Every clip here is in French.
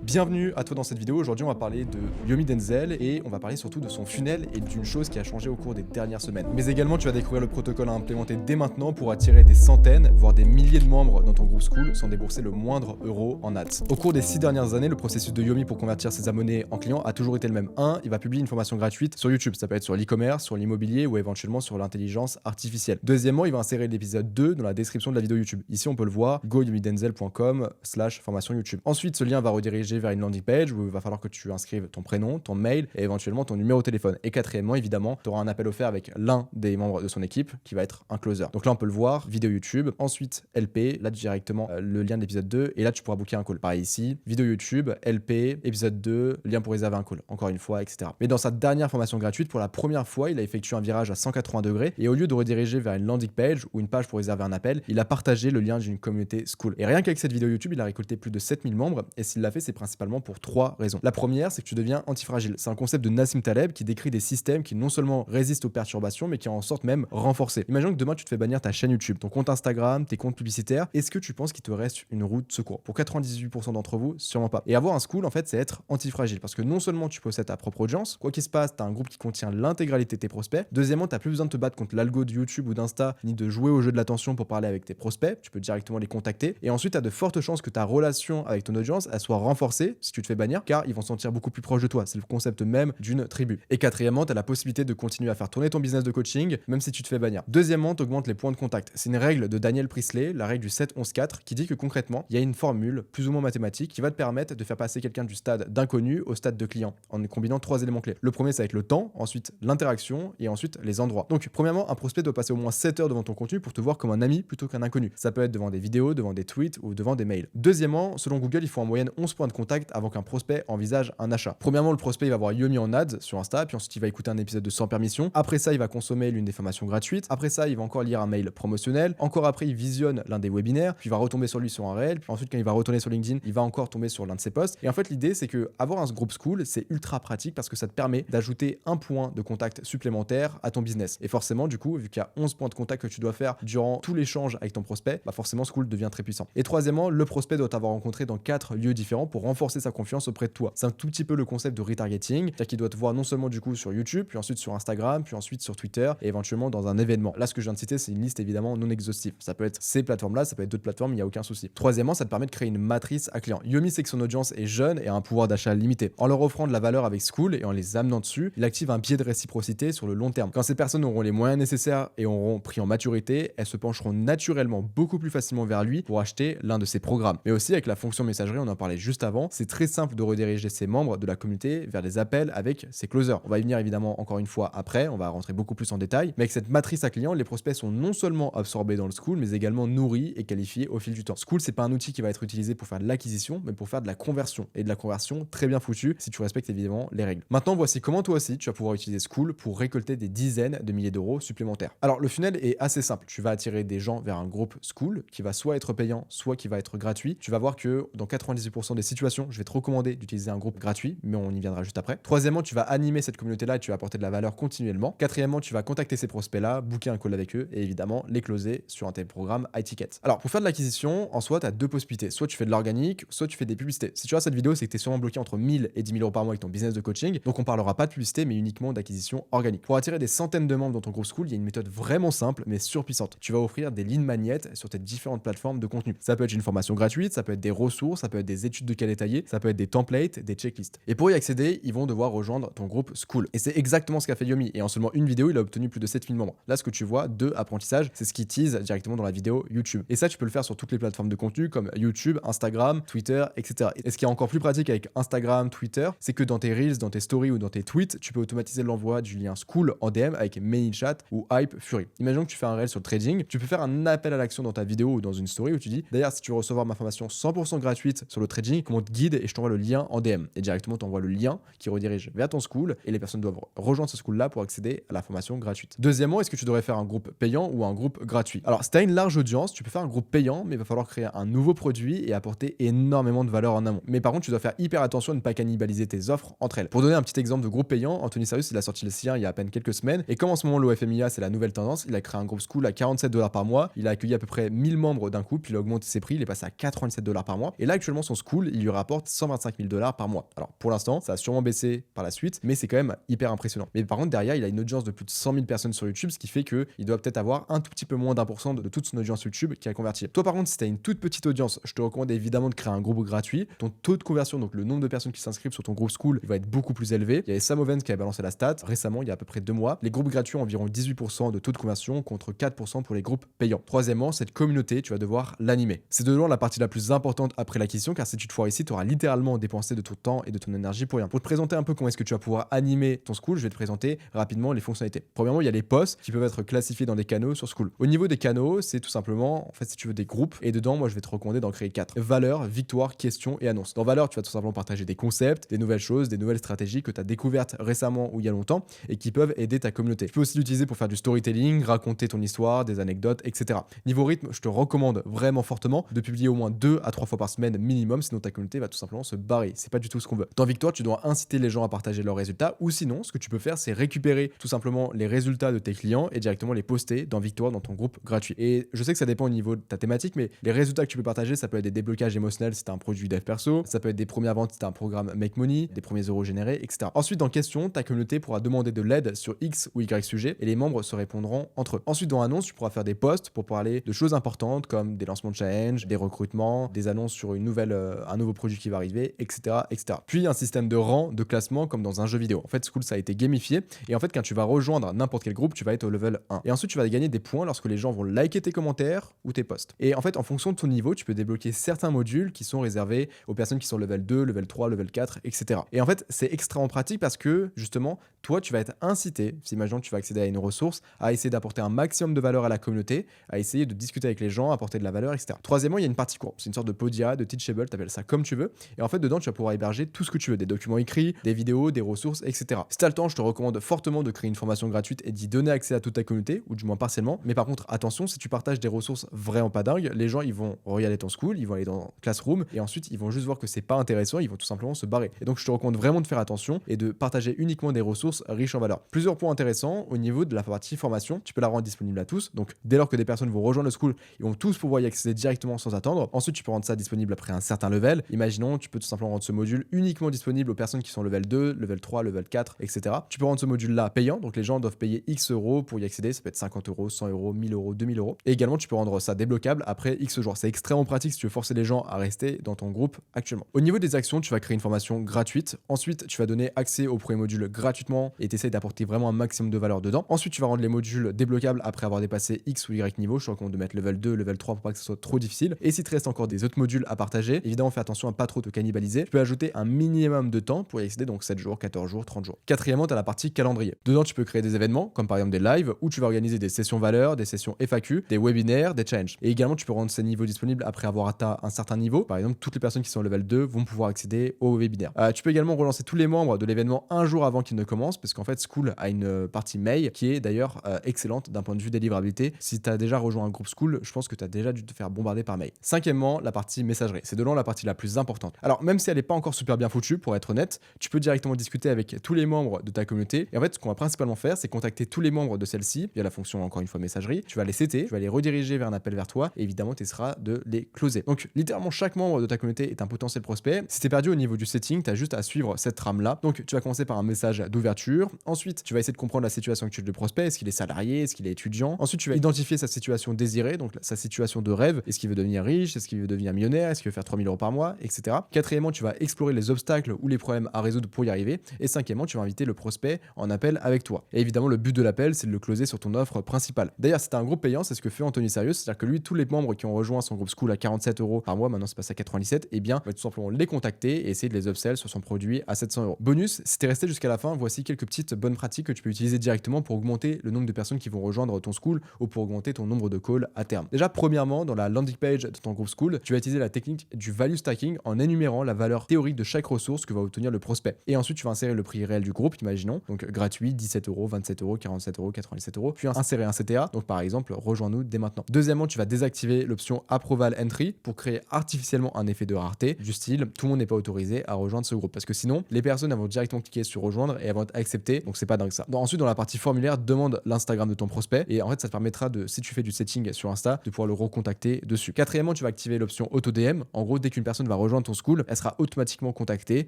Bienvenue à toi dans cette vidéo. Aujourd'hui, on va parler de Yomi Denzel et on va parler surtout de son funnel et d'une chose qui a changé au cours des dernières semaines. Mais également, tu vas découvrir le protocole à implémenter dès maintenant pour attirer des centaines, voire des milliers de membres dans ton groupe School sans débourser le moindre euro en ads. Au cours des 6 dernières années, le processus de Yomi pour convertir ses abonnés en clients a toujours été le même. 1, il va publier une formation gratuite sur YouTube. Ça peut être sur l'e-commerce, sur l'immobilier ou éventuellement sur l'intelligence artificielle. Deuxièmement, il va insérer l'épisode 2 dans la description de la vidéo YouTube. Ici, on peut le voir, goyomidenzel.com/formation YouTube. Ensuite, ce lien va rediriger vers une landing page où il va falloir que tu inscrives ton prénom, ton mail et éventuellement ton numéro de téléphone. Et quatrièmement, évidemment, tu auras un appel offert avec l'un des membres de son équipe qui va être un closer. Donc là, on peut le voir, vidéo YouTube, ensuite LP, là directement le lien de l'épisode 2 et là, tu pourras booker un call. Pareil ici, vidéo YouTube, LP, épisode 2, lien pour réserver un call, encore une fois, etc. Mais dans sa dernière formation gratuite, pour la première fois, il a effectué un virage à 180 degrés et au lieu de rediriger vers une landing page ou une page pour réserver un appel, il a partagé le lien d'une communauté School. Et rien qu'avec cette vidéo YouTube, il a récolté plus de 7000 membres et s'il l'a fait, c'est principalement pour 3 raisons. La première, c'est que tu deviens antifragile. C'est un concept de Nassim Taleb qui décrit des systèmes qui non seulement résistent aux perturbations, mais qui en sortent même renforcés. Imagine que demain, tu te fais bannir ta chaîne YouTube, ton compte Instagram, tes comptes publicitaires. Est-ce que tu penses qu'il te reste une roue de secours? Pour 98% d'entre vous, sûrement pas. Et avoir un School, en fait, c'est être antifragile parce que non seulement tu possèdes ta propre audience, quoi qu'il se passe, tu as un groupe qui contient l'intégralité de tes prospects. Deuxièmement, tu n'as plus besoin de te battre contre l'algo de YouTube ou d'Insta, ni de jouer au jeu de l'attention pour parler avec tes prospects. Tu peux directement les contacter. Et ensuite, tu as de fortes chances que ta relation avec ton audience elle soit renforcée si tu te fais bannir, car ils vont se sentir beaucoup plus proches de toi. C'est le concept même d'une tribu. Et quatrièmement, tu as la possibilité de continuer à faire tourner ton business de coaching, même si tu te fais bannir. Deuxièmement, tu augmentes les points de contact. C'est une règle de Daniel Priestley, la règle du 7-11-4, qui dit que concrètement, il y a une formule plus ou moins mathématique qui va te permettre de faire passer quelqu'un du stade d'inconnu au stade de client, en combinant 3 éléments clés. Le premier, ça va être le temps, ensuite l'interaction et ensuite les endroits. Donc, premièrement, un prospect doit passer au moins 7 heures devant ton contenu pour te voir comme un ami plutôt qu'un inconnu. Ça peut être devant des vidéos, devant des tweets ou devant des mails. Deuxièmement, selon Google, il faut en moyenne 11 points de contact avant qu'un prospect envisage un achat. Premièrement, le prospect il va voir Yomi en ads sur Insta, puis ensuite il va écouter un épisode de Sans Permission. Après ça, il va consommer l'une des formations gratuites. Après ça, il va encore lire un mail promotionnel. Encore après, il visionne l'un des webinaires, puis il va retomber sur lui sur un réel. Puis ensuite, quand il va retourner sur LinkedIn, il va encore tomber sur l'un de ses posts. Et en fait, l'idée, c'est que avoir un groupe School, c'est ultra pratique parce que ça te permet d'ajouter un point de contact supplémentaire à ton business. Et forcément, du coup, vu qu'il y a 11 points de contact que tu dois faire durant tout l'échange avec ton prospect, bah forcément, School devient très puissant. Et troisièmement, le prospect doit t'avoir rencontré dans 4 lieux différents pour renforcer sa confiance auprès de toi. C'est un tout petit peu le concept de retargeting, c'est-à-dire qu'il doit te voir non seulement du coup sur YouTube, puis ensuite sur Instagram, puis ensuite sur Twitter et éventuellement dans un événement. Là, ce que je viens de citer, c'est une liste évidemment non exhaustive. Ça peut être ces plateformes-là, ça peut être d'autres plateformes, il n'y a aucun souci. Troisièmement, ça te permet de créer une matrice à clients. Yomi sait que son audience est jeune et a un pouvoir d'achat limité. En leur offrant de la valeur avec School et en les amenant dessus, il active un biais de réciprocité sur le long terme. Quand ces personnes auront les moyens nécessaires et auront pris en maturité, elles se pencheront naturellement beaucoup plus facilement vers lui pour acheter l'un de ses programmes. Mais aussi avec la fonction messagerie, on en parlait juste avant, c'est très simple de rediriger ses membres de la communauté vers des appels avec ses closers. On va y venir évidemment encore une fois après, on va rentrer beaucoup plus en détail, mais avec cette matrice à clients, les prospects sont non seulement absorbés dans le School, mais également nourris et qualifiés au fil du temps. School, c'est pas un outil qui va être utilisé pour faire de l'acquisition, mais pour faire de la conversion, et de la conversion très bien foutue si tu respectes évidemment les règles. Maintenant, voici comment toi aussi tu vas pouvoir utiliser School pour récolter des dizaines de milliers d'euros supplémentaires. Alors le funnel est assez simple, tu vas attirer des gens vers un groupe School qui va soit être payant, soit qui va être gratuit. Tu vas voir que dans 98% des situations, je vais te recommander d'utiliser un groupe gratuit, mais on y viendra juste après. Troisièmement, tu vas animer cette communauté-là et tu vas apporter de la valeur continuellement. Quatrièmement, tu vas contacter ces prospects-là, booker un call avec eux et évidemment les closer sur un tel programme high ticket. Alors, pour faire de l'acquisition, en soi, tu as 2 possibilités. Soit tu fais de l'organique, soit tu fais des publicités. Si tu vois cette vidéo, c'est que tu es sûrement bloqué entre 1000 et 10 000 euros par mois avec ton business de coaching. Donc, on parlera pas de publicité, mais uniquement d'acquisition organique. Pour attirer des centaines de membres dans ton groupe School, il y a une méthode vraiment simple, mais surpuissante. Tu vas offrir des lead magnets sur tes différentes plateformes de contenu. Ça peut être une formation gratuite, ça peut être des ressources, ça peut être des études de cas détaillés, ça peut être des templates, des checklists. Et pour y accéder, ils vont devoir rejoindre ton groupe School. Et c'est exactement ce qu'a fait Yomi. Et en seulement une vidéo, il a obtenu plus de 7000 membres. Là, ce que tu vois, 2 apprentissages, c'est ce qu'il tease directement dans la vidéo YouTube. Et ça, tu peux le faire sur toutes les plateformes de contenu comme YouTube, Instagram, Twitter, etc. Et ce qui est encore plus pratique avec Instagram, Twitter, c'est que dans tes Reels, dans tes Stories ou dans tes tweets, tu peux automatiser l'envoi du lien School en DM avec ManyChat ou Hype Fury. Imaginons que tu fais un Reel sur le trading, tu peux faire un appel à l'action dans ta vidéo ou dans une story où tu dis d'ailleurs, si tu veux recevoir ma formation 100% gratuite sur le trading, comment te guide et je t'envoie le lien en DM. Et directement, tu envoies le lien qui redirige vers ton School et les personnes doivent rejoindre ce School-là pour accéder à la formation gratuite. Deuxièmement, est-ce que tu devrais faire un groupe payant ou un groupe gratuit? Alors, si tu as une large audience, tu peux faire un groupe payant, mais il va falloir créer un nouveau produit et apporter énormément de valeur en amont. Mais par contre, tu dois faire hyper attention à ne pas cannibaliser tes offres entre elles. Pour donner un petit exemple de groupe payant, Anthony Sarius, il a sorti le sien il y a à peine quelques semaines. Et comme en ce moment, l'OFMIA, c'est la nouvelle tendance, il a créé un groupe School à 47 $ par mois. Il a accueilli à peu près 1000 membres d'un coup, puis il a augmenté ses prix, il est passé à 97 $ par mois. Et là, actuellement, son School, il lui rapporte 125 000 $ par mois. Alors pour l'instant, ça a sûrement baissé par la suite, mais c'est quand même hyper impressionnant. Mais par contre, derrière, il a une audience de plus de 100 000 personnes sur YouTube, ce qui fait qu'il doit peut-être avoir un tout petit peu moins d'1% de toute son audience YouTube qui a converti. Toi, par contre, si tu as une toute petite audience, je te recommande évidemment de créer un groupe gratuit. Ton taux de conversion, donc le nombre de personnes qui s'inscrivent sur ton groupe School, il va être beaucoup plus élevé. Il y avait Sam Ovens qui a balancé la stat récemment, il y a à peu près 2 mois. Les groupes gratuits ont environ 18% de taux de conversion contre 4% pour les groupes payants. Troisièmement, cette communauté, tu vas devoir l'animer. C'est de loin la partie la plus importante après l'acquisition, car si tu te foires ici, tu auras littéralement dépensé de ton temps et de ton énergie pour rien. Pour te présenter un peu comment est-ce que tu vas pouvoir animer ton School, je vais te présenter rapidement les fonctionnalités. Premièrement, il y a les posts qui peuvent être classifiés dans des canaux sur School. Au niveau des canaux, c'est tout simplement, en fait, si tu veux des groupes, et dedans, moi, je vais te recommander d'en créer 4. Valeurs, victoire, questions et annonces. Dans valeurs, tu vas tout simplement partager des concepts, des nouvelles choses, des nouvelles stratégies que tu as découvertes récemment ou il y a longtemps et qui peuvent aider ta communauté. Tu peux aussi l'utiliser pour faire du storytelling, raconter ton histoire, des anecdotes, etc. Niveau rythme, je te recommande vraiment fortement de publier au moins 2 à 3 fois par semaine minimum, sinon ta communauté va tout simplement se barrer. C'est pas du tout ce qu'on veut. Dans Victoire, tu dois inciter les gens à partager leurs résultats, ou sinon, ce que tu peux faire, c'est récupérer tout simplement les résultats de tes clients et directement les poster dans Victoire dans ton groupe gratuit. Et je sais que ça dépend au niveau de ta thématique, mais les résultats que tu peux partager, ça peut être des déblocages émotionnels si tu as un produit dev perso, ça peut être des premières ventes si tu as un programme Make Money, des premiers euros générés, etc. Ensuite, dans question, ta communauté pourra demander de l'aide sur X ou Y sujet et les membres se répondront entre eux. Ensuite, dans annonce, tu pourras faire des posts pour parler de choses importantes comme des lancements de challenge, des recrutements, des annonces sur une nouvelle, un nouveau produit qui va arriver, etc., etc. Puis un système de rang, de classement comme dans un jeu vidéo. En fait, School, ça a été gamifié et en fait, quand tu vas rejoindre n'importe quel groupe, tu vas être au level 1. Et ensuite, tu vas gagner des points lorsque les gens vont liker tes commentaires ou tes posts. Et en fait, en fonction de ton niveau, tu peux débloquer certains modules qui sont réservés aux personnes qui sont level 2, level 3, level 4, etc. Et en fait, c'est extrêmement pratique parce que justement, toi, tu vas être incité, si imaginons que tu vas accéder à une ressource, à essayer d'apporter un maximum de valeur à la communauté, à essayer de discuter avec les gens, apporter de la valeur, etc. Troisièmement, il y a une partie courbe. C'est une sorte de Podia, de Teachable, tu appelles ça comme tu veux. Et en fait, dedans, tu vas pouvoir héberger tout ce que tu veux, des documents écrits, des vidéos, des ressources, etc. Si tu as le temps, je te recommande fortement de créer une formation gratuite et d'y donner accès à toute ta communauté, ou du moins partiellement. Mais par contre, attention, si tu partages des ressources vraiment pas dingues, les gens, ils vont regarder ton School, ils vont aller dans Classroom, et ensuite, ils vont juste voir que c'est pas intéressant, ils vont tout simplement se barrer. Et donc, je te recommande vraiment de faire attention et de partager uniquement des ressources riches en valeur. Plusieurs points intéressants au niveau de la partie formation, tu peux la rendre disponible à tous. Donc, dès lors que des personnes vont rejoindre le School, ils vont tous pouvoir y accéder directement sans attendre. Ensuite, tu peux rendre ça disponible après un certain level. Imaginons, tu peux tout simplement rendre ce module uniquement disponible aux personnes qui sont level 2, level 3, level 4, etc. Tu peux rendre ce module-là payant, donc les gens doivent payer X euros pour y accéder. Ça peut être 50 euros, 100 euros, 1000 euros, 2000 euros. Et également, tu peux rendre ça débloquable après X jours. C'est extrêmement pratique si tu veux forcer les gens à rester dans ton groupe actuellement. Au niveau des actions, tu vas créer une formation gratuite. Ensuite, tu vas donner accès au premier module gratuitement et tu essaies d'apporter vraiment un maximum de valeur dedans. Ensuite, tu vas rendre les modules débloquables après avoir dépassé X ou Y niveau. Je te recommande de mettre level 2, level 3 pour pas que ce soit trop difficile. Et si tu restes encore des autres modules à partager, évidemment, fais attention à pas trop te cannibaliser. Tu peux ajouter un minimum de temps pour y accéder, donc 7 jours, 14 jours, 30 jours. Quatrièmement, tu as la partie calendrier. Dedans, tu peux créer des événements, comme par exemple des lives, où tu vas organiser des sessions valeurs, des sessions FAQ, des webinaires, des challenges. Et également, tu peux rendre ces niveaux disponibles après avoir atteint un certain niveau. Par exemple, toutes les personnes qui sont level 2 vont pouvoir accéder au webinaire. Tu peux également relancer tous les membres de l'événement un jour avant qu'il ne commence, parce qu'en fait, School a une partie mail qui est d'ailleurs excellente d'un point de vue délivrabilité. Si tu as déjà rejoint un groupe School, je pense que tu as déjà dû te faire bombarder par mail. Cinquièmement, la partie messagerie. C'est de loin la partie la plus importante. Alors, même si elle n'est pas encore super bien foutue, pour être honnête, tu peux directement discuter avec tous les membres de ta communauté. Et en fait, ce qu'on va principalement faire, c'est contacter tous les membres de celle-ci via la fonction, encore une fois, messagerie. Tu vas les setter, tu vas les rediriger vers un appel vers toi et évidemment, tu essaieras de les closer. Donc, littéralement, chaque membre de ta communauté est un potentiel prospect. Si t'es perdu au niveau du setting, tu as juste à suivre cette trame-là. Donc, tu vas commencer par un message d'ouverture. Ensuite, tu vas essayer de comprendre la situation actuelle du prospect. Est-ce qu'il est salarié? Est-ce qu'il est étudiant? Ensuite, tu vas identifier sa situation désirée, donc sa situation de rêve. Est-ce qu'il veut devenir riche? Est-ce qu'il veut devenir millionnaire? Est-ce qu'il veut faire 3000 euros par mois, etc. Quatrièmement, tu vas explorer les obstacles ou les problèmes à résoudre pour y arriver. Et cinquièmement, tu vas inviter le prospect en appel avec toi. Et évidemment, le but de l'appel, c'est de le closer sur ton offre principale. D'ailleurs, si t'as un groupe payant, c'est ce que fait Anthony Sérieux, c'est-à-dire que lui, tous les membres qui ont rejoint son groupe School à 47 euros par mois, maintenant c'est passé à 97, et bien, va tout simplement les contacter et essayer de les upsell sur son produit à 700 euros. Bonus, si t'es resté jusqu'à la fin, voici quelques petites bonnes pratiques que tu peux utiliser directement pour augmenter le nombre de personnes qui vont rejoindre ton School ou pour augmenter ton nombre de calls à terme. Déjà, premièrement, dans la landing page de ton groupe School, tu vas utiliser la technique du value stacking en énumérant la valeur théorique de chaque ressource que va obtenir le prospect. Et ensuite, tu vas insérer le prix réel du groupe, imaginons, donc gratuit, 17 euros, 27 euros, 47 euros, 97 euros, puis insérer un CTA, donc par exemple, rejoins-nous dès maintenant. Deuxièmement, tu vas désactiver l'option Approval Entry pour créer artificiellement un effet de rareté, du style, tout le monde n'est pas autorisé à rejoindre ce groupe, parce que sinon, les personnes elles vont directement cliquer sur rejoindre et elles vont être acceptées, donc c'est pas dingue ça. Ensuite, dans la partie formulaire, demande l'Instagram de ton prospect, et en fait, ça te permettra de, si tu fais du setting sur Insta, de pouvoir le recontacter dessus. Quatrièmement, tu vas activer l'option Auto DM. En gros, dès qu'une personne va rejoindre ton school, elle sera automatiquement contactée.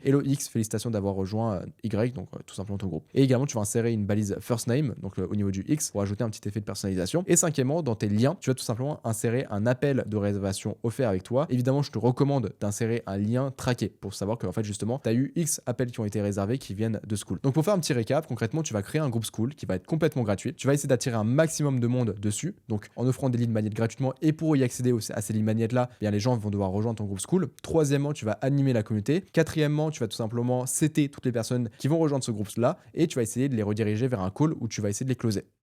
Hello X, félicitations d'avoir rejoint Y, donc tout simplement ton groupe. Et également, tu vas insérer une balise first name, donc au niveau du X, pour ajouter un petit effet de personnalisation. Et cinquièmement, dans tes liens, tu vas tout simplement insérer un appel de réservation offert avec toi. Évidemment, je te recommande d'insérer un lien traqué pour savoir que en fait, justement, tu as eu X appels qui ont été réservés qui viennent de school. Donc pour faire un petit récap, concrètement, tu vas créer un groupe school qui va être complètement gratuit. Tu vas essayer d'attirer un maximum de monde dessus, donc en offrant des leads magnets gratuitement, et pour y accéder à ces leads magnets là, bien les gens vont devoir rejoindre ton groupe school. Troisièmement, tu vas animer la communauté. Quatrièmement, tu vas tout simplement setter toutes les personnes qui vont rejoindre ce groupe là, et tu vas essayer de les rediriger vers un call où tu vas essayer de les closer.